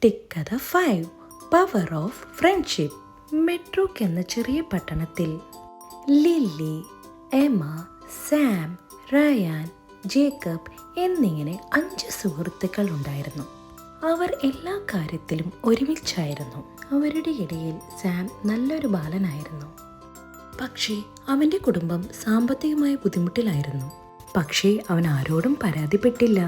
തിക്കഥ 5 power of friendship. മെട്രോക്ക് എന്ന ചെറിയ പട്ടണത്തിൽ ലില്ലി, എമ, സാം, റയാൻ, ജേക്കബ് എന്നിങ്ങനെ 5 സുഹൃത്തുക്കൾ ഉണ്ടായിരുന്നു. അവർ എല്ലാ കാര്യത്തിലും ഒരുമിച്ചായിരുന്നു. അവരുടെ ഇടയിൽ സാം നല്ലൊരു ബാലനായിരുന്നു. പക്ഷേ അവൻ്റെ കുടുംബം സാമ്പത്തികമായ ബുദ്ധിമുട്ടിലായിരുന്നു. പക്ഷേ അവൻ ആരോടും പരാതിപ്പെട്ടില്ല.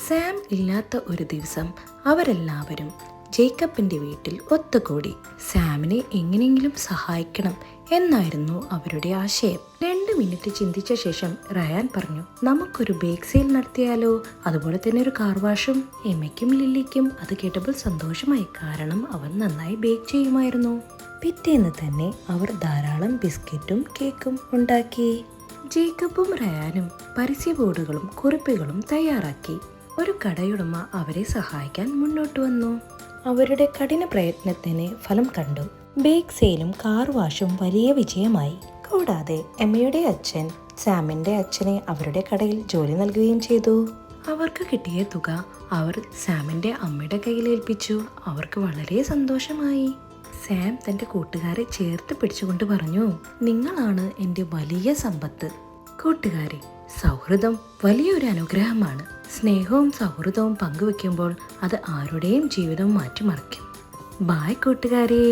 സാം ഇല്ലാത്ത ഒരു ദിവസം അവരെല്ലാവരും ജേക്കബിൻ്റെ വീട്ടിൽ ഒത്തുകൂടി. സാമിനെ എങ്ങനെയെങ്കിലും സഹായിക്കണം എന്നായിരുന്നു അവരുടെ ആശയം. 2 മിനിറ്റ് ചിന്തിച്ച ശേഷം റയാൻ പറഞ്ഞു, നമുക്കൊരു ബേക്ക് സെയിൽ നടത്തിയാലോ? അതുപോലെ തന്നെ ഒരു കാർ വാഷും. എമ്മയ്ക്കും ലില്ലിക്കും അത് കേട്ടപ്പോൾ സന്തോഷമായി, കാരണം അവൻ നന്നായി ബേക്ക് ചെയ്യുമായിരുന്നു. പിറ്റേന്ന് തന്നെ അവർ ധാരാളം ബിസ്ക്കറ്റും കേക്കും ഉണ്ടാക്കി. ജേക്കബും റയാനും പരസ്യ ബോർഡുകളും കുറിപ്പുകളും തയ്യാറാക്കി. ഒരു കടയുടമ അവരെ സഹായിക്കാൻ മുന്നോട്ട് വന്നു. അവരുടെ കഠിന പ്രയത്നത്തിന് ഫലം കണ്ടു. ബേക്ക് സെയിലും കാർ വാഷും വലിയ വിജയമായി. കൂടാതെ എമ്മയുടെ അച്ഛൻ സാമിന്റെ അച്ഛനെ അവരുടെ കടയിൽ ജോലി നൽകുകയും ചെയ്തു. അവർക്ക് കിട്ടിയ തുക അവർ സാമിന്റെ അമ്മയുടെ കയ്യിൽ ഏൽപ്പിച്ചു. അവർക്ക് വളരെ സന്തോഷമായി. സാം തന്റെ കൂട്ടുകാരെ ചേർത്ത് പിടിച്ചുകൊണ്ട് പറഞ്ഞു, നിങ്ങളാണ് എൻ്റെ വലിയ സമ്പത്ത്. കൂട്ടുകാരെ, സൗഹൃദം വലിയൊരു അനുഗ്രഹമാണ്. സ്നേഹവും സൗഹൃദവും പങ്കുവെക്കുമ്പോൾ അത് ആരുടെയും ജീവിതം മാറ്റിമറിക്കും. ബായ് കൂട്ടുകാരെ.